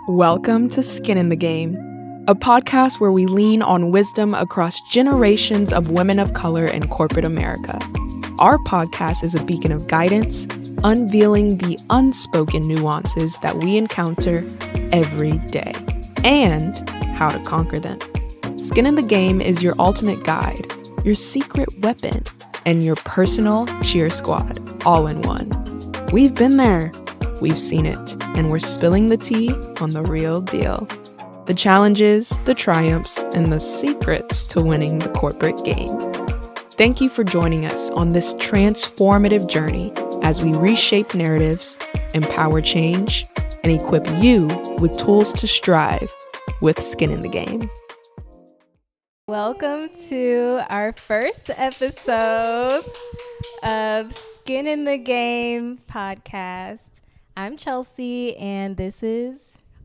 Welcome to Skin in the Game, a podcast where we lean on wisdom across generations of women of color in corporate America. Our podcast is a beacon of guidance, unveiling the unspoken nuances that we encounter every day and how to conquer them. Skin in the Game is your ultimate guide, your secret weapon, and your personal cheer squad, all in one. We've been there. We've seen it, and we're spilling the tea on the real deal. The challenges, the triumphs, and the secrets to winning the corporate game. Thank you for joining us on this transformative journey as we reshape narratives, empower change, and equip you with tools to strive with Skin in the Game. Welcome to our first episode of Skin in the Game podcast. I'm Chelsea, and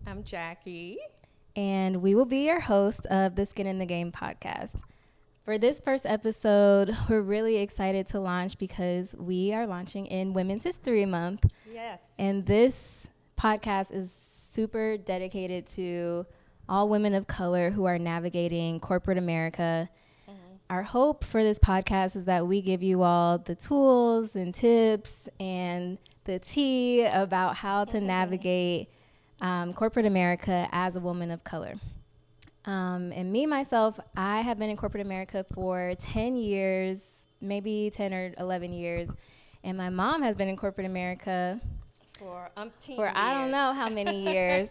I'm Jackie. And we will be your host of the Skin in the Game podcast. For this first episode, we're really excited to launch because we are launching in Women's History Month. Yes. And this podcast is super dedicated to all women of color who are navigating corporate America. Our hope for this podcast is that we give you all the tools and tips and the tea about how to navigate corporate America as a woman of color. And me, myself, I have been in corporate America for 10 years, maybe 10 or 11 years. And my mom has been in corporate America for I don't know how many years.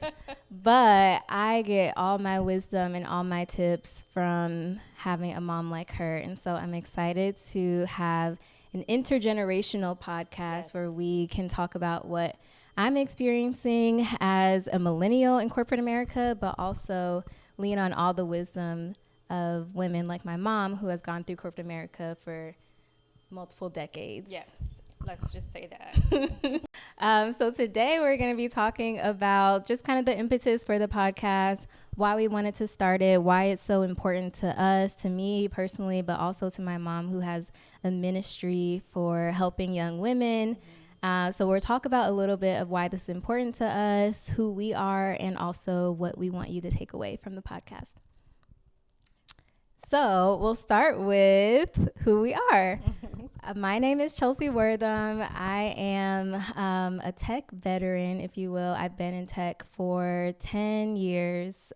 But I get all my wisdom and all my tips from having a mom like her. And so I'm excited to have an intergenerational podcast where we can talk about what I'm experiencing as a millennial in corporate America, but also lean on all the wisdom of women like my mom who has gone through corporate America for multiple decades. Yes, let's just say that. So today we're going to be talking about just kind of the impetus for the podcast, why we wanted to start it, why it's so important to us, to me personally, but also to my mom who has a ministry for helping young women. So we'll talk about a little bit of why this is important to us, who we are, and also what we want you to take away from the podcast. So we'll start with who we are. My name is Chelsea Wortham. I am a tech veteran, if you will. I've been in tech for 10 years,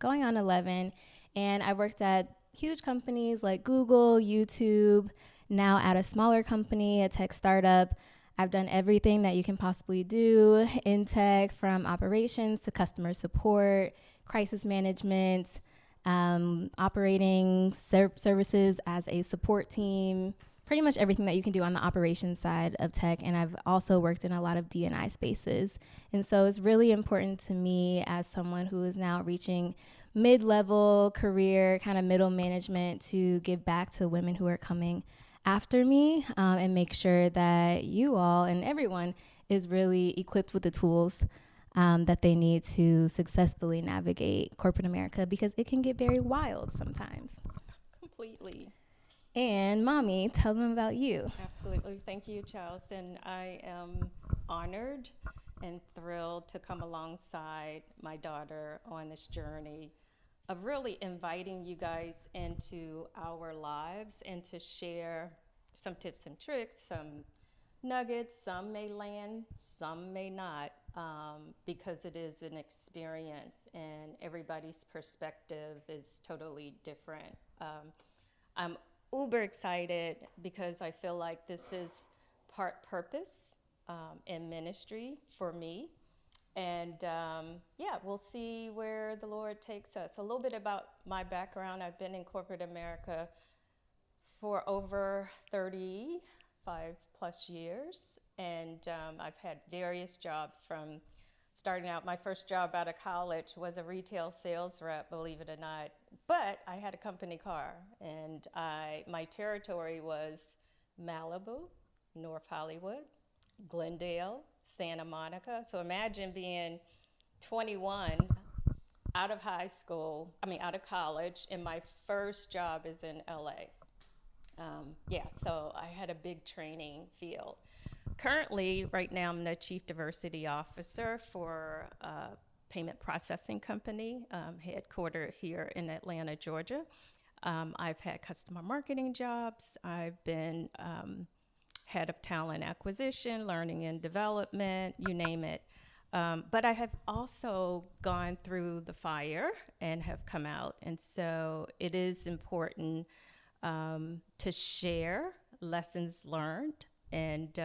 going on 11. And I worked at huge companies like Google, YouTube, now at a smaller company, a tech startup. I've done everything that you can possibly do in tech, from operations to customer support, crisis management, operating services as a support team, pretty much everything that you can do on the operations side of tech. And I've also worked in a lot of D&I spaces. And so it's really important to me as someone who is now reaching mid-level career, kind of middle management, to give back to women who are coming after me and make sure that you all and everyone is really equipped with the tools that they need to successfully navigate corporate America, because it can get very wild sometimes. Completely. And Mommy, tell them about you. Absolutely. Thank you, Charles. And I am honored and thrilled to come alongside my daughter on this journey of really inviting you guys into our lives and to share some tips and tricks, some nuggets. Some may land, some may not, because it is an experience and everybody's perspective is totally different. I'm uber excited because I feel like this is part purpose and ministry for me. And we'll see where the Lord takes us. A little bit about my background. I've been in corporate America for over 35 plus years. And I've had various jobs, from starting out. My first job out of college was a retail sales rep, believe it or not. But I had a company car, and my territory was Malibu, North Hollywood, Glendale, Santa Monica. So imagine being 21, out of college, and my first job is in LA. So I had a big training field. Currently, right now, I'm the Chief Diversity Officer for payment processing company, headquartered here in Atlanta, Georgia. I've had customer marketing jobs. I've been head of talent acquisition, learning and development, you name it. But I have also gone through the fire and have come out. And so it is important to share lessons learned and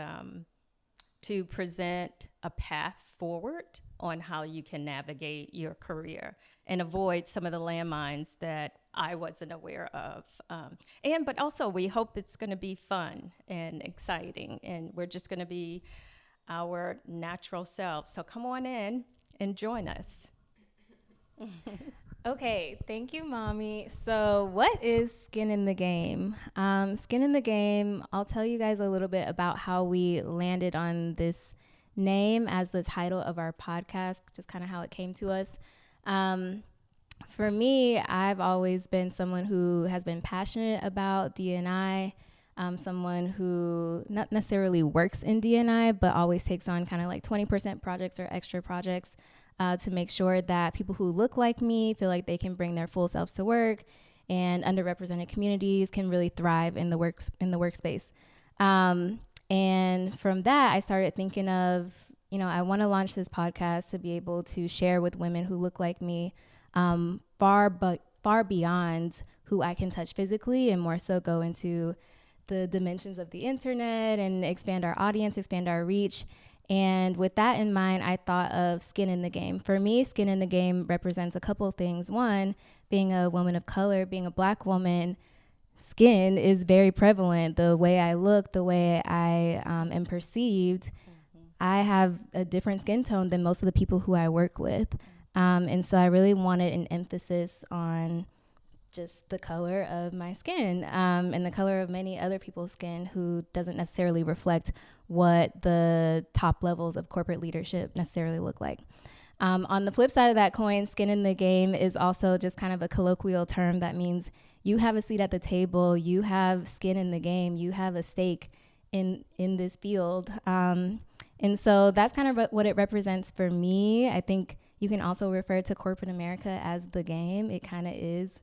to present a path forward on how you can navigate your career and avoid some of the landmines that I wasn't aware of. But also we hope it's going to be fun and exciting, and we're just going to be our natural self. So come on in and join us. Okay, thank you, Mommy. So what is Skin in the Game? Skin in the Game, I'll tell you guys a little bit about how we landed on this name as the title of our podcast, just kind of how it came to us. For me, I've always been someone who has been passionate about D&I, someone who not necessarily works in D&I, but always takes on kind of like 20% projects or extra projects to make sure that people who look like me feel like they can bring their full selves to work, and underrepresented communities can really thrive in the workspace. And from that, I started thinking of, I want to launch this podcast to be able to share with women who look like me, far beyond who I can touch physically, and more so go into the dimensions of the internet and expand our audience, expand our reach. And with that in mind, I thought of Skin in the Game. For me, Skin in the Game represents a couple of things. One, being a woman of color, being a Black woman, skin is very prevalent. The way I look, the way I am perceived, I have a different skin tone than most of the people who I work with. And so I really wanted an emphasis on just the color of my skin and the color of many other people's skin who doesn't necessarily reflect what the top levels of corporate leadership necessarily look like. On the flip side of that coin, Skin in the Game is also just kind of a colloquial term that means you have a seat at the table, you have skin in the game, you have a stake in this field. And so that's kind of what it represents for me. I think you can also refer to corporate America as the game. It kind of is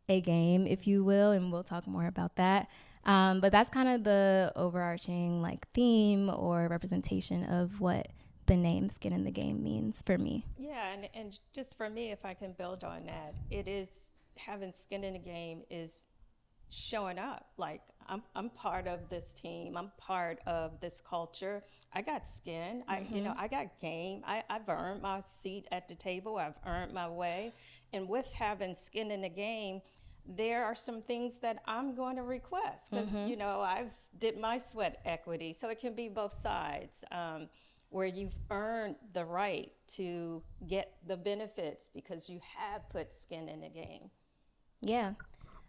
a game, if you will, and we'll talk more about that. But that's kind of the overarching theme or representation of what the name Skin in the Game means for me. Yeah, and just for me, if I can build on that, it is having skin in the game is showing up. Like I'm part of this team. I'm part of this culture. I got skin. I got game. I've earned my seat at the table. I've earned my way. And with having skin in the game, there are some things that I'm going to request because, I've did my sweat equity. So it can be both sides where you've earned the right to get the benefits because you have put skin in the game. Yeah.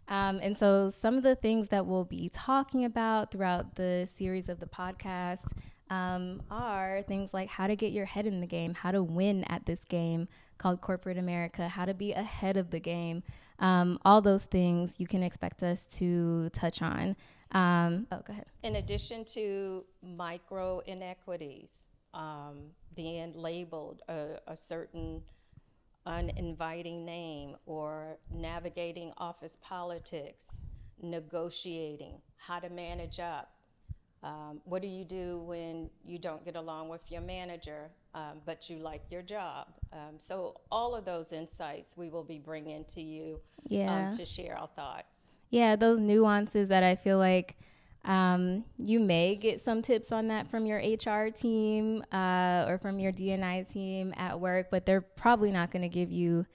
And so some of the things that we'll be talking about throughout the series of the podcast are things like how to get your head in the game, how to win at this game called corporate America, how to be ahead of the game. All those things you can expect us to touch on. Go ahead. In addition to micro inequities, being labeled a certain uninviting name, or navigating office politics, negotiating, how to manage up. What do you do when you don't get along with your manager, but you like your job? So all of those insights we will be bringing to you to share our thoughts. Yeah, those nuances that I feel like you may get some tips on that from your HR team or from your D&I team at work, but they're probably not going to give you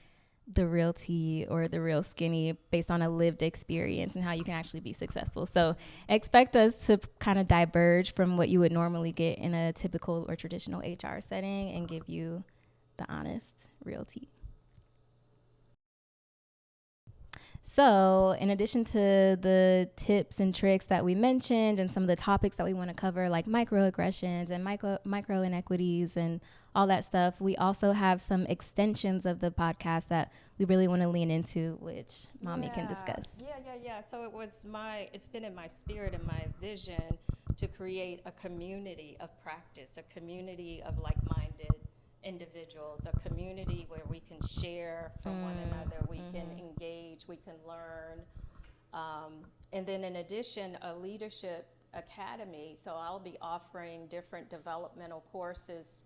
the real tea or the real skinny based on a lived experience and how you can actually be successful. So expect us to kind of diverge from what you would normally get in a typical or traditional HR setting and give you the honest, real tea. So in addition to the tips and tricks that we mentioned and some of the topics that we want to cover, like microaggressions and micro inequities and all that stuff, we also have some extensions of the podcast that we really want to lean into, which Mommy can discuss. Yeah. So it's been in my spirit and my vision to create a community of practice, a community of like-minded individuals, a community where we can share from one another, we can engage, we can learn. And then in addition, a leadership academy. So I'll be offering different developmental courses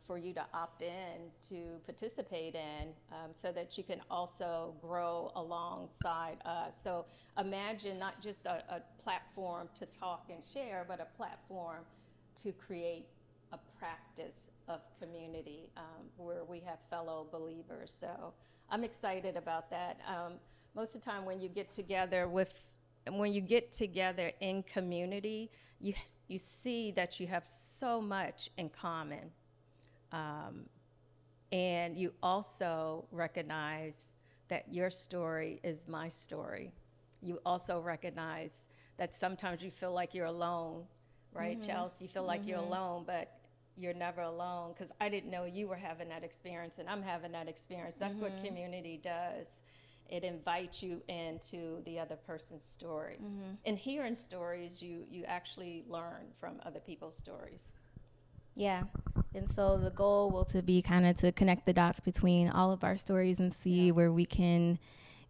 for you to opt in to participate in, so that you can also grow alongside us. So imagine not just a platform to talk and share, but a platform to create a practice of community where we have fellow believers. So I'm excited about that. Most of the time when you get together in community, you see that you have so much in common. And you also recognize that your story is my story. You also recognize that sometimes you feel like you're alone, right, Chelsea? You feel like you're alone, but you're never alone, because I didn't know you were having that experience, and I'm having that experience. That's what community does. It invites you into the other person's story. And hearing stories, you actually learn from other people's stories. Yeah. And so the goal will to be kind of to connect the dots between all of our stories and see where we can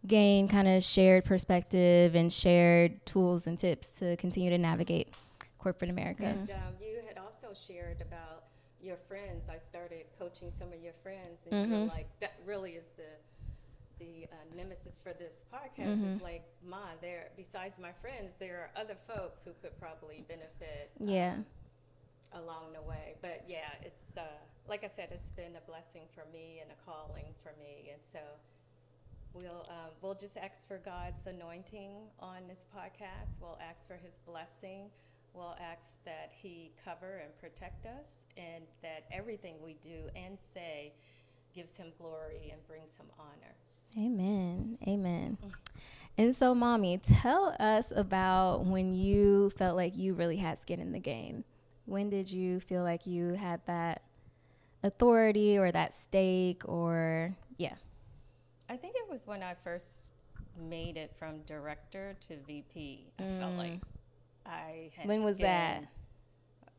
gain kind of shared perspective and shared tools and tips to continue to navigate corporate America. And you had also shared about your friends. I started coaching some of your friends, and you were like, that really is the nemesis for this podcast. Is like, there, besides my friends, there are other folks who could probably benefit along the way. But yeah, it's like I said, it's been a blessing for me and a calling for me. And so we'll just ask for God's anointing on this podcast. We'll ask for his blessing. We'll ask that he cover and protect us, and that everything we do and say gives him glory and brings him honor. Amen. Amen. And so, Mommy, tell us about when you felt like you really had skin in the game. When did you feel like you had that authority or that stake, or I think it was when I first made it from director to VP. I felt like I had When was skin. that?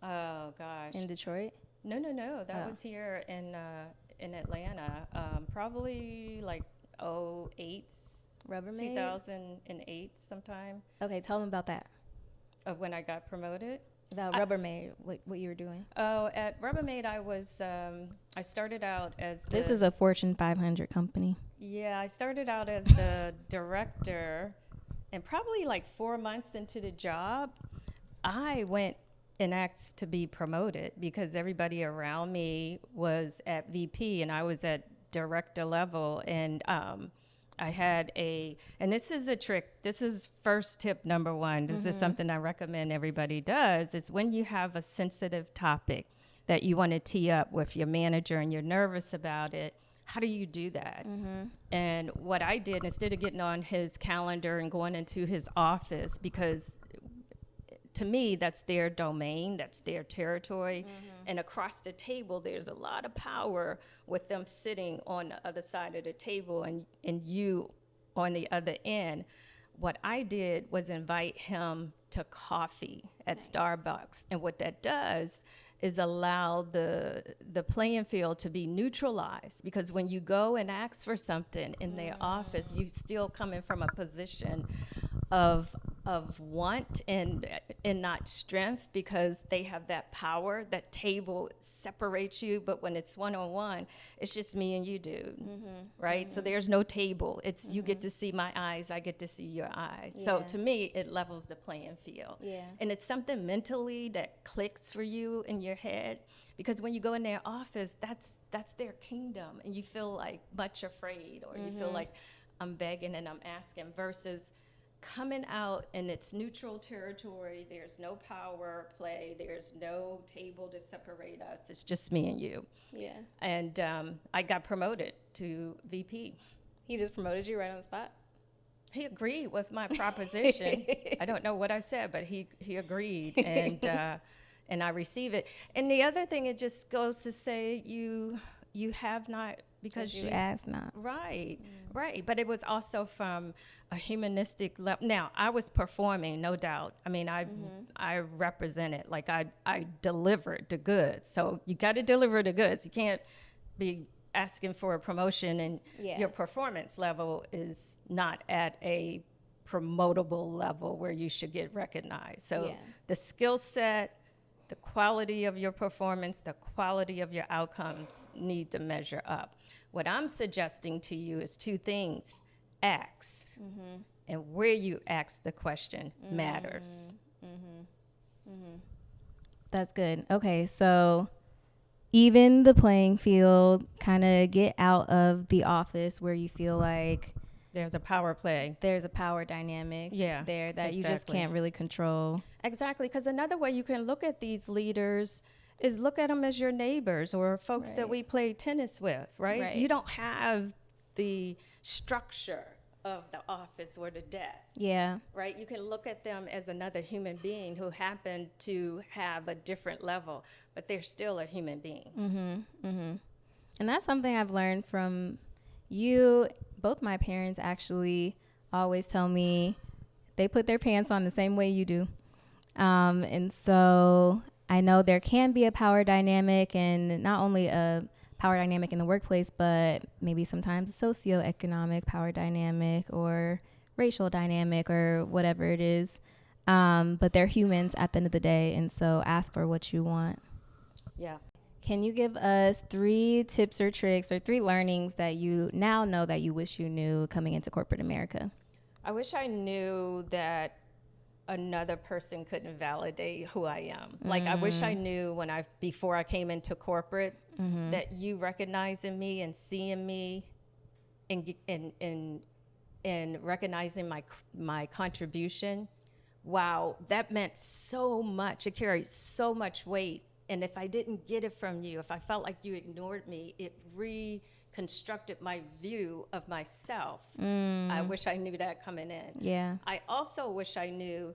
Oh, gosh. In Detroit? No. That was here in Atlanta. Probably like 2008. Rubbermaid? 2008 sometime. Okay, tell them about that. Of when I got promoted. About Rubbermaid, what you were doing. Oh, at Rubbermaid, I was, I started out as This is a Fortune 500 company. Yeah, I started out as the director, and probably like 4 months into the job, I went and asked to be promoted because everybody around me was at VP and I was at director level. And I had and this is a trick. This is first tip number one. This is something I recommend everybody does. It's when you have a sensitive topic that you want to tee up with your manager and you're nervous about it, how do you do that? And what I did, instead of getting on his calendar and going into his office, because to me, that's their domain, that's their territory. And across the table, there's a lot of power with them sitting on the other side of the table and you on the other end. What I did was invite him to coffee at Starbucks. And what that does is allow the playing field to be neutralized, because when you go and ask for something in their office, you still coming from a position of want and not strength, because they have that power. That table separates you, but when it's one-on-one, it's just me and you, dude, right? So there's no table. It's you get to see my eyes, I get to see your eyes. So to me, it levels the playing field. And it's something mentally that clicks for you in your head, because when you go in their office, that's their kingdom, and you feel like much afraid, or you feel like I'm begging and I'm asking, versus coming out and it's neutral territory. There's no power play. There's no table to separate us. It's just me and you. And I got promoted to VP. He just promoted you right on the spot? He agreed with my proposition. I don't know what I said, but he agreed, and I receive it. And the other thing, it just goes to say you have not because you asked not. Right, right. But it was also from a humanistic level. Now, I was performing, no doubt. I mean, I represented, like I delivered the goods. So you got to deliver the goods. You can't be asking for a promotion and your performance level is not at a promotable level where you should get recognized. So the skill set, the quality of your performance, the quality of your outcomes need to measure up. What I'm suggesting to you is two things. Ask. And where you ask the question matters. That's good. Okay, so even the playing field, kind of get out of the office where you feel like There's a power play. there's a power dynamic there that you just exactly. can't really control. Exactly, because another way you can look at these leaders is look at them as your neighbors or folks that we play tennis with, right? You don't have the structure of the office or the desk. Yeah. Right? You can look at them as another human being who happened to have a different level, but they're still a human being. And that's something I've learned from you. Both my parents actually always tell me they put their pants on the same way you do. And so I know there can be a power dynamic, and not only a power dynamic in the workplace, but maybe sometimes a socioeconomic power dynamic or racial dynamic or whatever it is. But they're humans at the end of the day. And so ask for what you want. Yeah. Can you give us 3 tips or tricks or 3 learnings that you now know that you wish you knew coming into corporate America? I wish I knew that another person couldn't validate who I am. Like, I wish I knew before I came into corporate that you recognizing me and seeing me and recognizing my contribution. Wow, that meant so much. It carried so much weight. And if I didn't get it from you, if I felt like you ignored me, it reconstructed my view of myself. I wish I knew that coming in. Yeah. I also wish I knew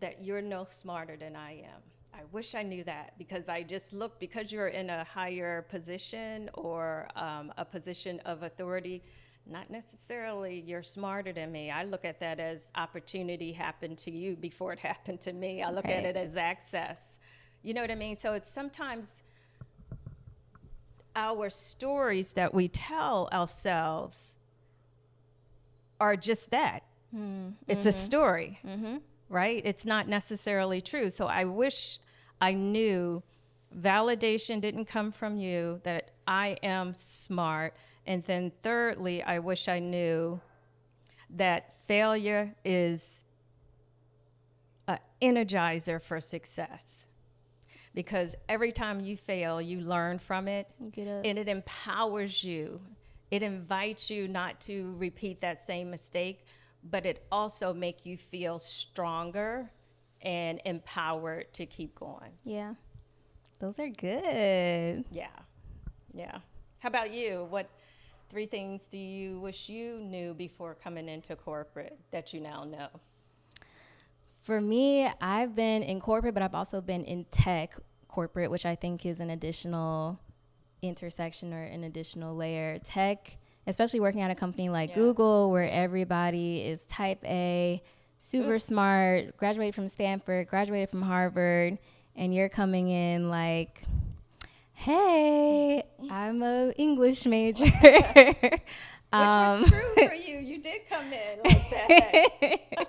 that you're no smarter than I am. I wish I knew that, because I just look, because you're in a higher position or a position of authority, not necessarily you're smarter than me. I look at that as opportunity happened to you before it happened to me. I look at it as access. You know what I mean? So it's sometimes our stories that we tell ourselves are just that. It's a story, right? It's not necessarily true. So I wish I knew validation didn't come from you, that I am smart. And then thirdly, I wish I knew that failure is an energizer for success. Because every time you fail, you learn from it, and it empowers you. It invites you not to repeat that same mistake, but it also makes you feel stronger and empowered to keep going. Yeah. Those are good. Yeah. Yeah. How about you? What 3 things do you wish you knew before coming into corporate that you now know? For me, I've been in corporate, but I've also been in tech corporate, which I think is an additional intersection or an additional layer. Tech, especially working at a company like Google, where everybody is type A, super smart, graduated from Stanford, graduated from Harvard, and you're coming in like, hey, I'm an English major. Which was true for you. You did come in like that.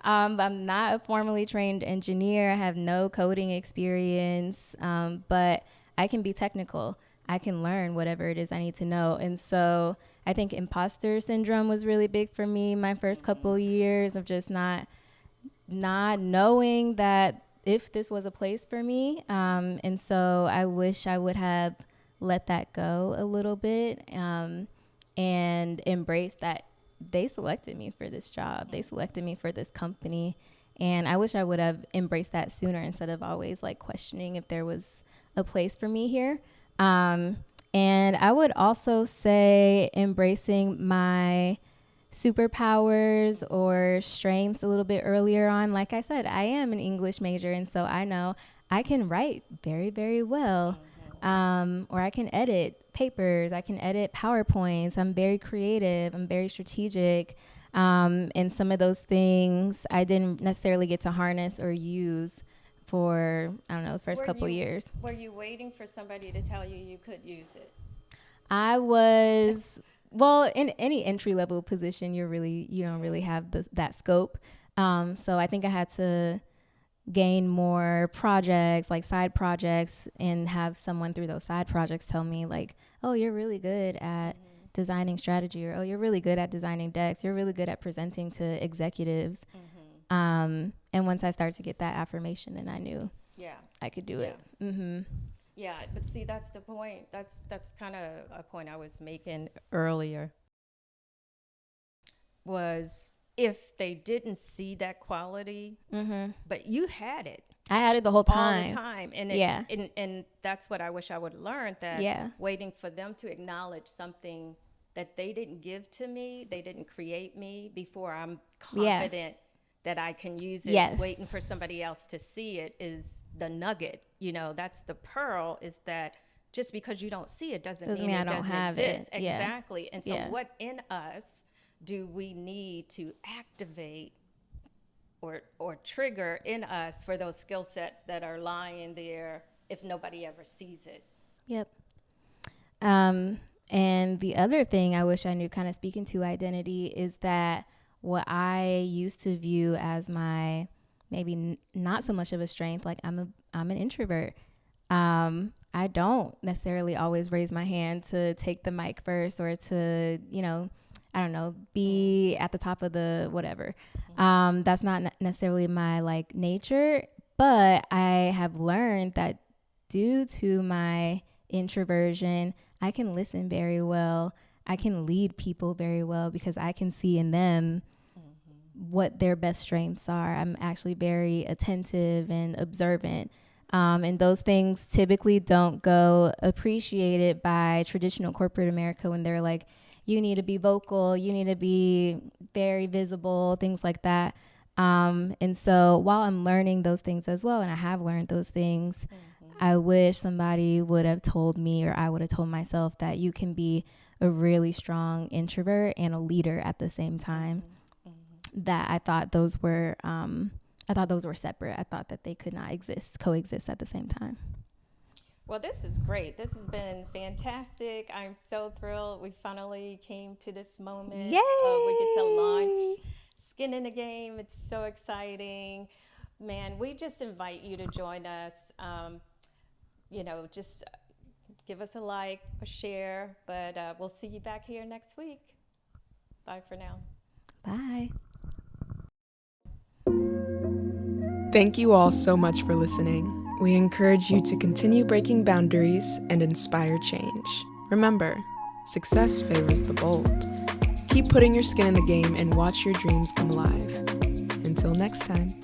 I'm not a formally trained engineer. I have no coding experience, but I can be technical. I can learn whatever it is I need to know. And so I think imposter syndrome was really big for me my first couple years of just not knowing that if this was a place for me. And so I wish I would have let that go a little bit and embrace that they selected me for this job. They selected me for this company. And I wish I would have embraced that sooner instead of always like questioning if there was a place for me here. And I would also say embracing my superpowers or strengths a little bit earlier on. Like I said, I am an English major, and so I know I can write very, very well. Or I can edit papers. I can edit PowerPoints. I'm very creative. I'm very strategic. And some of those things I didn't necessarily get to harness or use for, I don't know, the first couple years. Were you waiting for somebody to tell you you could use it? I was, well, in any entry level position, you don't really have that scope. So I think I had to gain more projects, like side projects, and have someone through those side projects tell me like, oh, you're really good at designing strategy, or oh, you're really good at designing decks. You're really good at presenting to executives. And once I started to get that affirmation, then I knew I could do it. Yeah, but see, that's the point. That's kind of a point I was making earlier, was if they didn't see that quality, but you had it. I had it the whole time. All the time. And and that's what I wish I would have learned, that waiting for them to acknowledge something that they didn't give to me, they didn't create me, before I'm confident that I can use it. Waiting for somebody else to see it is the nugget. You know, that's the pearl, is that just because you don't see it doesn't mean it doesn't exist. Exactly. And so what in us do we need to activate or trigger in us for those skill sets that are lying there if nobody ever sees it? Yep. And the other thing I wish I knew, kind of speaking to identity, is that what I used to view as my maybe not so much of a strength, like I'm an introvert. I don't necessarily always raise my hand to take the mic first, or to, I don't know, be at the top of the whatever. That's not necessarily my like nature, but I have learned that due to my introversion, I can listen very well. I can lead people very well because I can see in them what their best strengths are. I'm actually very attentive and observant. And those things typically don't go appreciated by traditional corporate America, when they're like, you need to be vocal, you need to be very visible, things like that. And so while I'm learning those things as well, and I have learned those things, I wish somebody would have told me, or I would have told myself, that you can be a really strong introvert and a leader at the same time. That I thought those were separate. I thought that they could not coexist at the same time. Well, this is great. This has been fantastic. I'm so thrilled we finally came to this moment. Yay! We get to launch Skin in the Game. It's so exciting. Man, we just invite you to join us. Just give us a like, a share, but we'll see you back here next week. Bye for now. Bye. Thank you all so much for listening. We encourage you to continue breaking boundaries and inspire change. Remember, success favors the bold. Keep putting your skin in the game and watch your dreams come alive. Until next time.